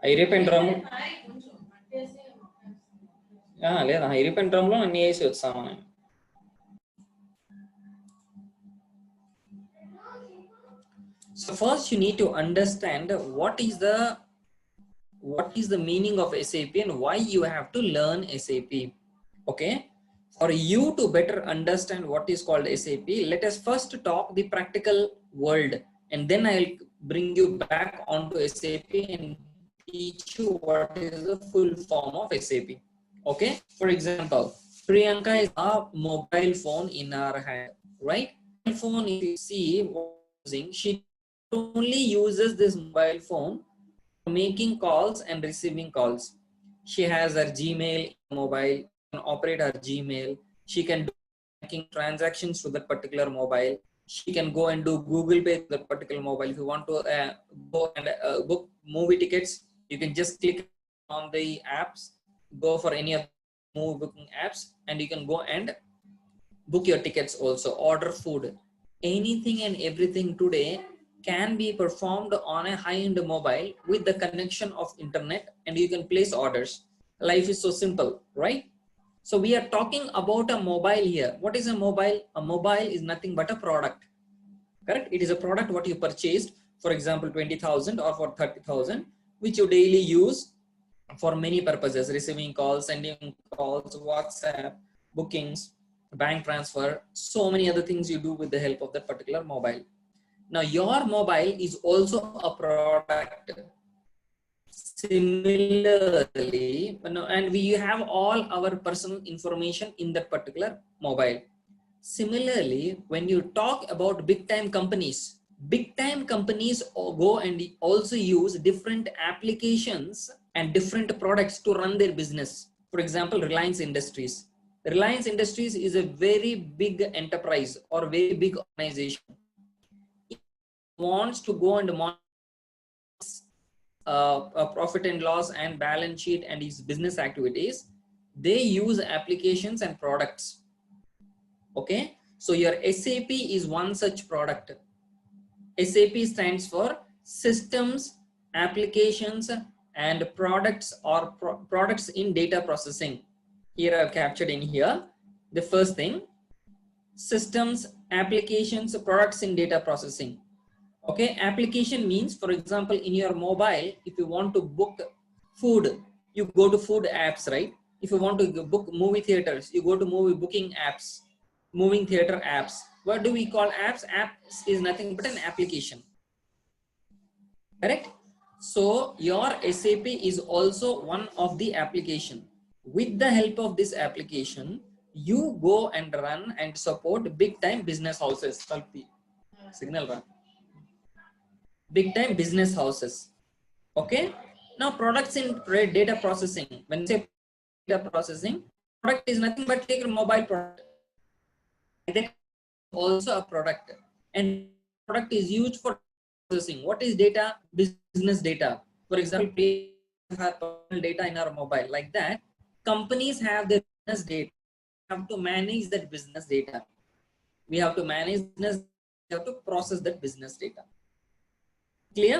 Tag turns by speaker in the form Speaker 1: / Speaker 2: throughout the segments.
Speaker 1: ఐరిపెన్ drum లేదా ఐరిపెన్ drum లో అన్ని వేసి వచ్చాము నేను. So first you need to understand what is the meaning of SAP and why you have to learn SAP. Okay, for you to better understand what is called SAP, let us first talk the practical world, and then I'll bring you back onto SAP and teach you what is the full form of SAP. Okay, for example, Priyanka is a mobile phone in her hand, right? Mobile phone, if you see what using, she only uses this mobile phone for making calls and receiving calls. She has her Gmail mobile, can operate her Gmail. She can do banking transactions to that particular mobile. She can go and do Google Pay to that particular mobile. If you want to go and book movie tickets, you can just click on the apps, go for any of the movie booking apps, and you can go and book your tickets also, order food. Anything and everything today can be performed on a high-end mobile with the connection of internet, and you can place orders. Life is so simple, right? So we are talking about a mobile here. What is a mobile? A mobile is nothing but a product, correct? It is a product what you purchased, for example 20,000 or for 30,000, which you daily use for many purposes: receiving calls, sending calls, WhatsApp, bookings, bank transfer, so many other things you do with the help of that particular mobile. Now your mobile is also a product. Similarly, and we have all our personal information in that particular mobile. Similarly, when you talk about big time companies go and also use different applications and different products to run their business. For example, Reliance Industries. Reliance Industries is a very big enterprise or very big organization. It wants to go and monitor profit and loss and balance sheet and its business activities. They use applications and products. Okay, so your SAP is one such product. SAP stands for systems, applications, and products, or products in data processing. Here I've captured in here the first thing: systems, applications, products in data processing. Okay, application means, for example, in your mobile, if you want to book food, you go to food apps, right? If you want to book movie theaters, you go to movie booking apps, moving theater apps. What do we call apps? Apps is nothing but an application, correct? So your SAP is also one of the application. With the help of this application, you go and run and support big time business houses. Signal run. Big time business houses. Okay, now products in data processing. When you say data processing, product is nothing but take a mobile product. That also a product, and product is used for processing. What is data? Business data. For example, we have personal data in our mobile. Like that, companies have their business data. We have to manage that business data. We have to manage business. We have to process that business data. Clear?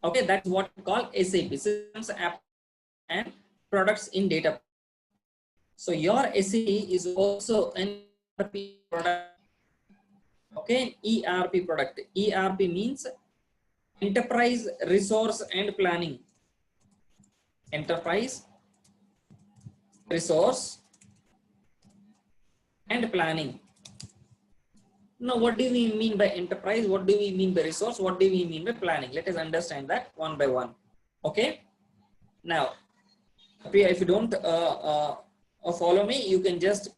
Speaker 1: Okay, that's what we call SAP, systems, app, and products in data. So your SAP is also an ERP product. Okay, ERP product. ERP means enterprise resource and planning. Enterprise resource and planning. Now, what do we mean by enterprise? What do we mean by resource? What do we mean by planning? Let us understand that one by one. Okay. Now, if you don't follow me, you can just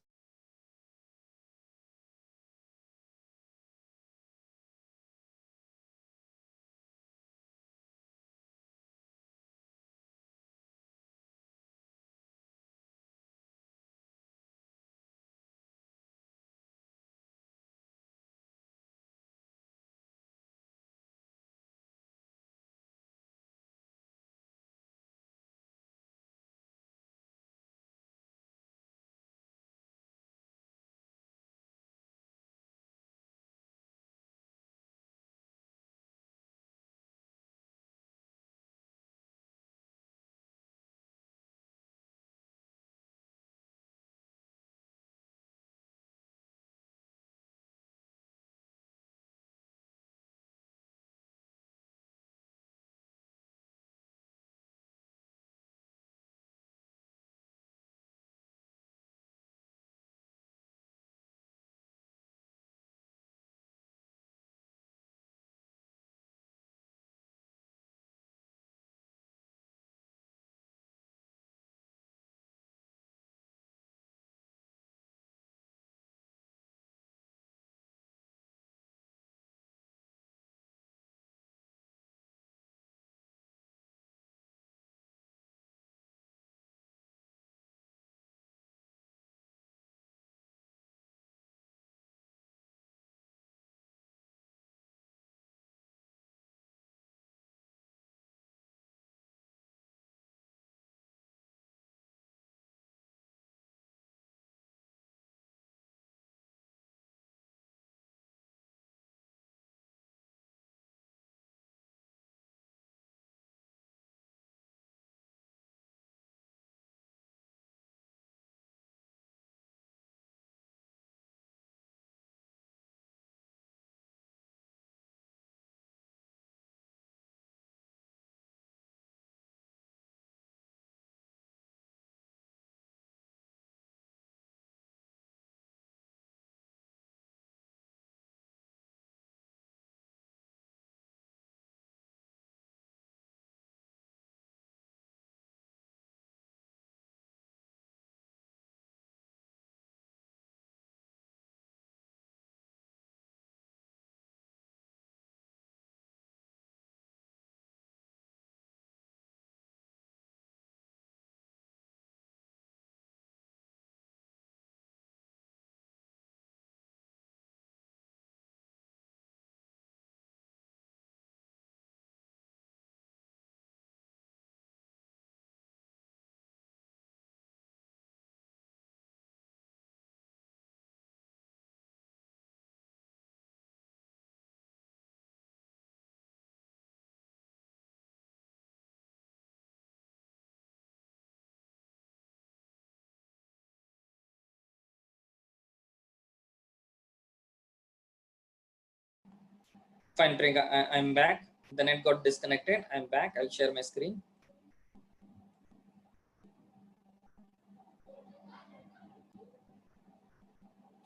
Speaker 1: Fine, Priyanka, I'm back. The net got disconnected. I'm back. I'll share my screen.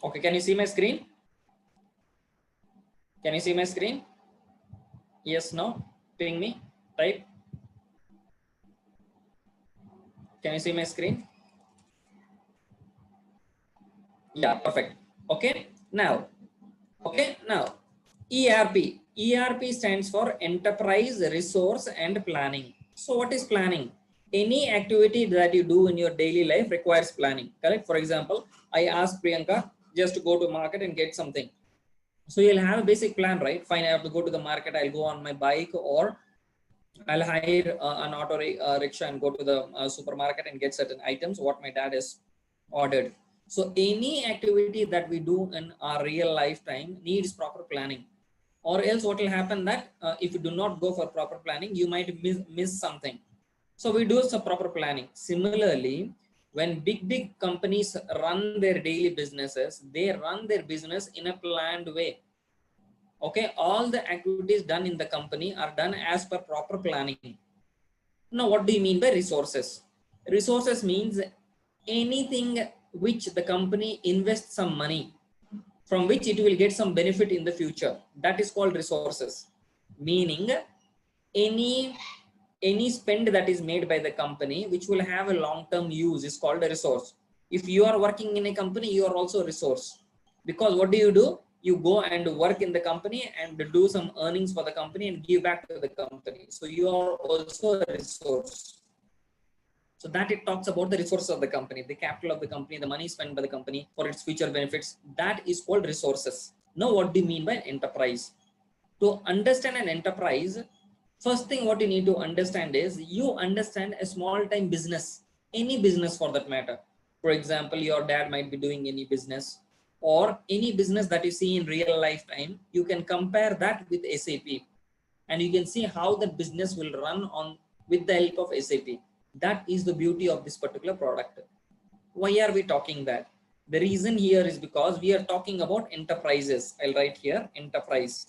Speaker 1: Okay, can you see my screen? Can you see my screen? Yes, no? Ping me, type. Can you see my screen? Yeah, perfect. Okay, now, ERP. ERP stands for Enterprise Resource and Planning. So what is planning? Any activity that you do in your daily life requires planning, correct? For example, I asked Priyanka just to go to market and get something. So you'll have a basic plan, right? Fine, I have to go to the market. I'll go on my bike, or I'll hire an auto rickshaw and go to the supermarket and get certain items what my dad has ordered. So any activity that we do in our real lifetime needs proper planning, or else what will happen that if you do not go for proper planning, you might miss something. So we do some proper planning. Similarly, when big companies run their daily businesses, they run their business in a planned way. Okay, all the activities done in the company are done as per proper planning. Now, what do you mean by resources? Resources means anything which the company invests some money, from which it will get some benefit in the future. That is called resources. Meaning any spend that is made by the company which will have a long-term use is called a resource. If you are working in a company, you are also a resource, because what do? You go and work in the company and do some earnings for the company and give back to the company. So you are also a resource. So that it talks about the resources of the company, the capital of the company, the money spent by the company for its future benefits. That is called resources. Now, what do you mean by enterprise? To understand an enterprise, first thing what you need to understand is you understand a small time business, any business for that matter. For example, your dad might be doing any business, or any business that you see in real lifetime. You can compare that with SAP, and you can see how the business will run on with the help of SAP. That is the beauty of this particular product. Why are we talking that? The reason here is because we are talking about enterprises. I'll write here enterprise.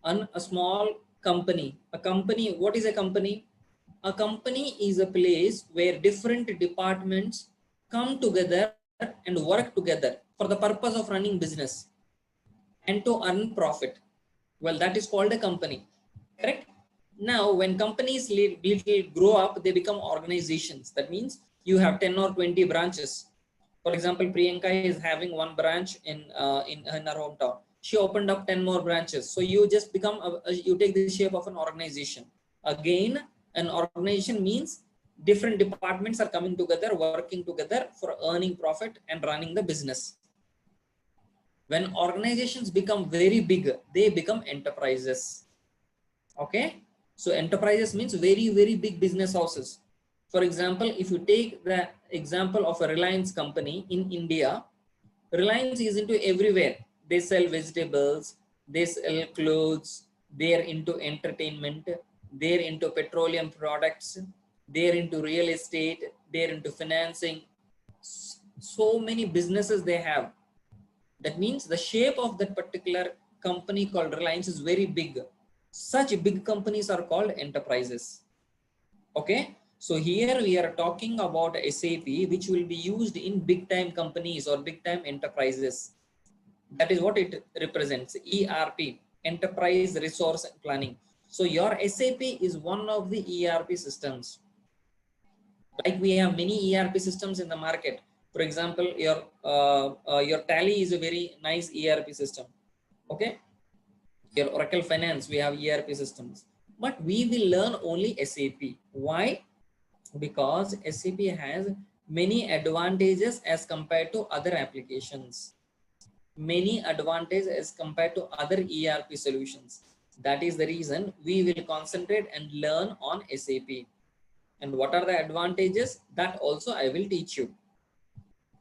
Speaker 1: A small company. A company, what is a company? A company is a place where different departments come together and work together for the purpose of running business and to earn profit. Well, that is called a company, correct? Now, when companies little grow up, they become organizations. That means you have 10 or 20 branches. For example, Priyanka is having one branch in her hometown. She opened up 10 more branches. So you just become, you take the shape of an organization. Again, an organization means different departments are coming together, working together for earning profit and running the business. When organizations become very big, they become enterprises. Okay. So enterprises means very big business houses. For example, if you take the example of a Reliance company in India, Reliance is into everywhere. They sell vegetables, they sell clothes, they're into entertainment, they're into petroleum products, they're into real estate, they're into financing. So many businesses they have. That means the shape of that particular company called Reliance is very big. Such big companies are called enterprises. Okay. So here we are talking about SAP, which will be used in big time companies or big time enterprises. That is what it represents. ERP, Enterprise Resource Planning. So your SAP is one of the ERP systems. Like we have many ERP systems in the market. For example, your Tally is a very nice ERP system. Okay. Your Oracle Finance, we have ERP systems. But we will learn only SAP. Why? Because SAP has many advantages as compared to other applications. Many advantages as compared to other ERP solutions. That is the reason we will concentrate and learn on SAP. And what are the advantages? That also I will teach you.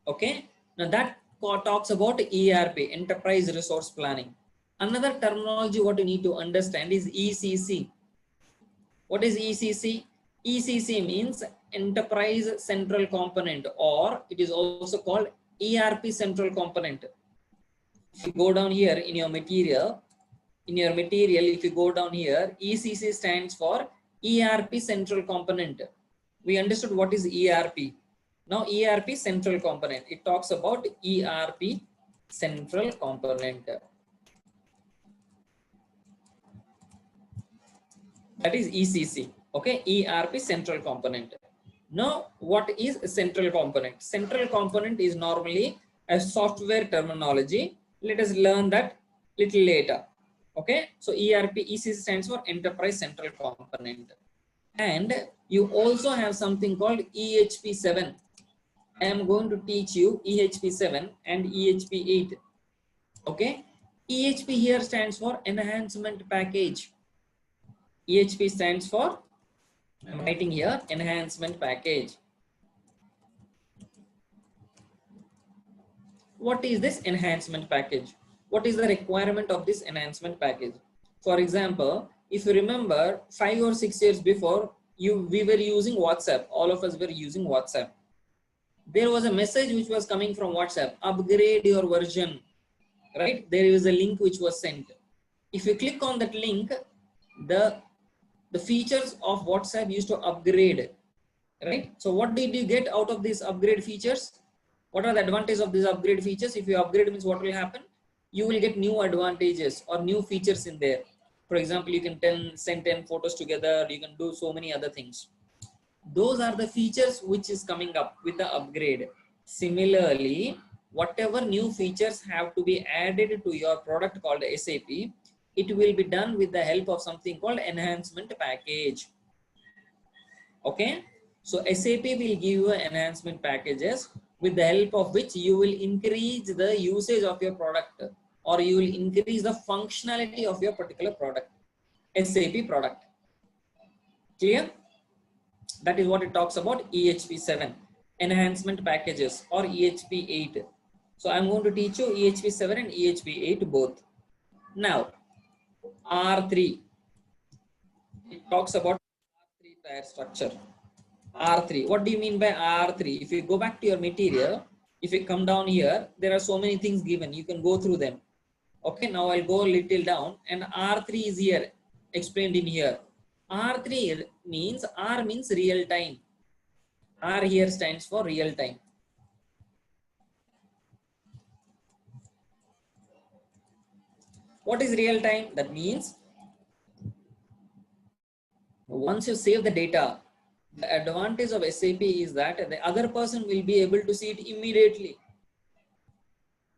Speaker 1: Okay. Now that talks about ERP, Enterprise Resource Planning. Another terminology what you need to understand is ECC. What is ECC? ECC means Enterprise Central Component, or it is also called ERP Central Component. If you go down here in your material, if you go down here, ECC stands for ERP Central Component. We understood what is ERP. Now ERP Central Component, it talks about ERP Central Component. That is ECC. Okay, ERP Central Component. Now, what is a central component? Central component is normally a software terminology. Let us learn that little later. Okay, so ERP ECC stands for Enterprise Central Component. And you also have something called EHP7. I am going to teach you EHP7 and EHP8. Okay, EHP here stands for Enhancement Package. EHP stands for, I'm writing here, Enhancement Package. What is this enhancement package? What is the requirement of this enhancement package? For example, if you remember 5 or 6 years before, we were using WhatsApp. All of us were using WhatsApp. There was a message which was coming from WhatsApp, upgrade your version, right? There is a link which was sent. If you click on that link, the features of WhatsApp used to upgrade, right? So what did you get out of these upgrade features? What are the advantages of these upgrade features? If you upgrade, means what will happen? You will get new advantages or new features in there. For example, you can send 10 photos together. You can do so many other things. Those are the features which is coming up with the upgrade. Similarly, whatever new features have to be added to your product called SAP, it will be done with the help of something called enhancement package. Okay, so SAP will give you enhancement packages with the help of which you will increase the usage of your product, or you will increase the functionality of your particular product, SAP product. Clear? That is what it talks about, EHP7, enhancement packages, or EHP8. So I'm going to teach you EHP7 and EHP8 both. Now, R3, it talks about R3 tire structure. R3, what do you mean by R3? If you go back to your material, if you come down here, there are so many things given. You can go through them. Okay, now I'll go a little down, and R3 is here, explained in here. R3 means, R means real time. R here stands for real time. What is real time? That means once you save the data, the advantage of SAP is that the other person will be able to see it immediately.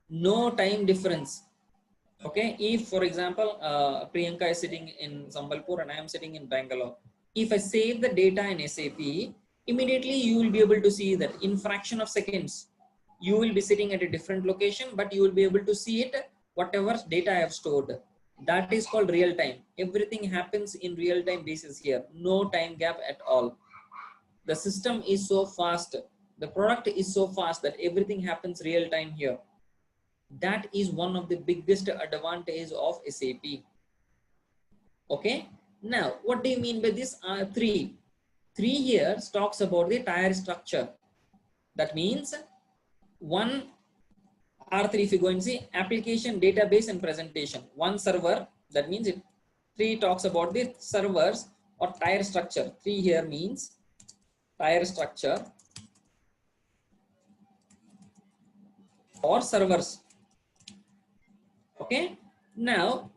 Speaker 1: No time difference. Okay, if for example, Priyanka is sitting in Sambalpur and I am sitting in Bangalore. If I save the data in SAP, immediately you will be able to see that in fraction of seconds. You will be sitting at a different location, but you will be able to see it, whatever data I have stored. That is called real time. Everything happens in real time basis here. No time gap at all. The system is so fast. The product is so fast that everything happens real time here. That is one of the biggest advantages of SAP. Okay. Now, what do you mean by this R3? 3 here talks about the tire structure. That means one R3, if you go and see application, database, and presentation. One server, that means it. 3 talks about the servers or tire structure. 3 here means tire structure or servers. Okay. Now,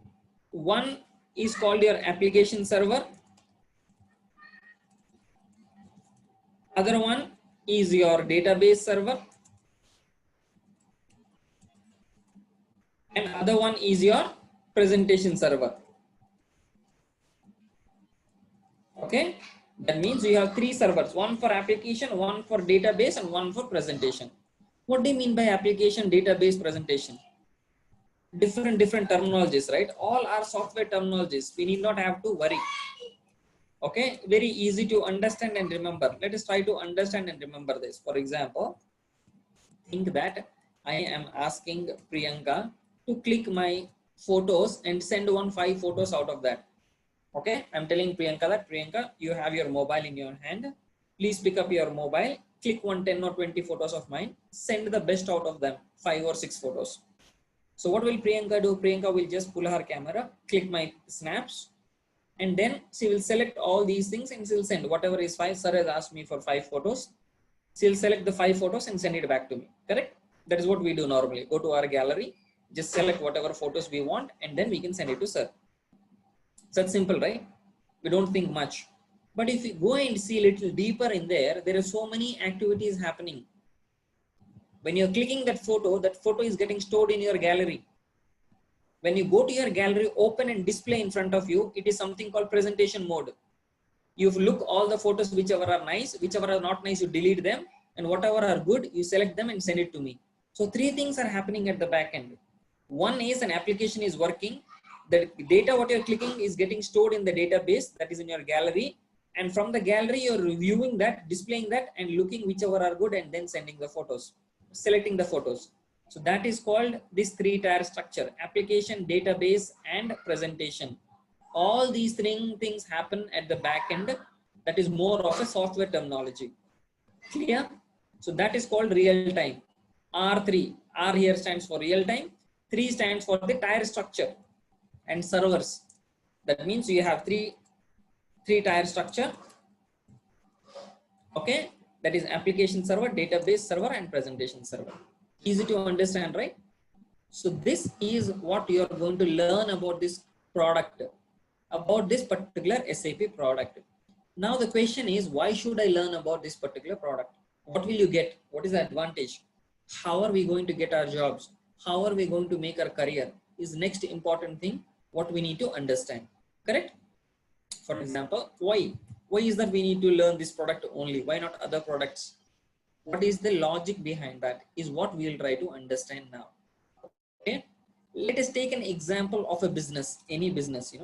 Speaker 1: one is called your application server. Other one is your database server. And other one is your presentation server. Okay. That means you have 3 servers, one for application, one for database, and one for presentation. What do you mean by application, database, presentation? Different terminologies, right? All are software terminologies. We need not have to worry. Okay, very easy to understand and remember. Let us try to understand and remember this. For example, think that I am asking Priyanka to click my photos and send 5 photos out of that. Okay, I'm telling Priyanka that, Priyanka, you have your mobile in your hand. Please pick up your mobile, click 10 or 20 photos of mine, send the best out of them, 5 or 6 photos. So what will Priyanka do? Priyanka will just pull her camera, click my snaps, and then she will select all these things and she'll send whatever is 5. Sir has asked me for 5 photos. She'll select the 5 photos and send it back to me. Correct? That is what we do normally. Go to our gallery, just select whatever photos we want, and then we can send it to sir. Such simple, right? We don't think much. But if you go and see a little deeper in there, there are so many activities happening. When you're clicking that photo is getting stored in your gallery. When you go to your gallery, open and display in front of you, it is something called presentation mode. You look all the photos, whichever are nice, whichever are not nice, you delete them, and whatever are good, you select them and send it to me. So 3 things are happening at the back end. One is an application is working. The data what you're clicking is getting stored in the database that is in your gallery. And from the gallery, you're reviewing that, displaying that, and looking whichever are good, and then sending the photos, selecting the photos. So that is called this 3-tier structure: application, database, and presentation. All these things happen at the back end. That is more of a software terminology. Clear? So that is called real time. R3. R here stands for real time. 3 stands for the tier structure and servers. That means you have three tier structure. Okay, that is application server, database server, and presentation server. Easy to understand, right? So this is what you are going to learn about this product, about this particular SAP product. Now the question is, why should I learn about this particular product? What will you get? What is the advantage? How are we going to get our jobs? How are we going to make our career? Is next important thing what we need to understand. Correct? For example, why is that we need to learn this product only? Why not other products? What is the logic behind that is what we will try to understand now. Okay, let us take an example of a business, any business,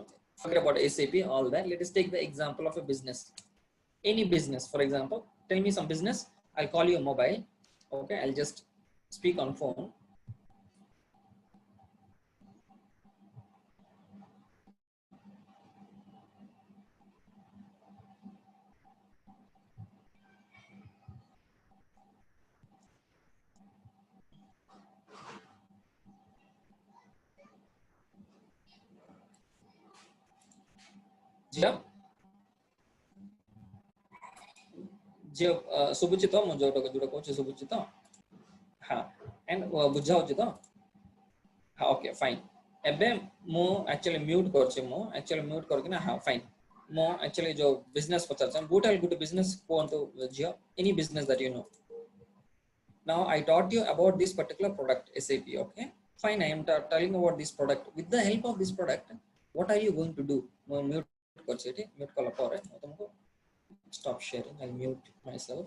Speaker 1: forget about SAP, all that. Let us take the example of a business, any business. For example, tell me some business. I'll call you a mobile. Okay, I'll just speak on phone. Subuchito mo joto juda koche Subuchito. Ha, and bujha hoche to. Ha, okay, fine. Ebe mo actually mute korche mo actually mute korke na. Ha, fine. Mo actually jo business pacharcham butal good business ko to jio any business that you know. Now I taught you about this particular product SAP. Okay, fine. I am telling about this product. With the help of this product, what are you going to do? Mo mute korche mute kala pore. Stop sharing. I'll mute myself.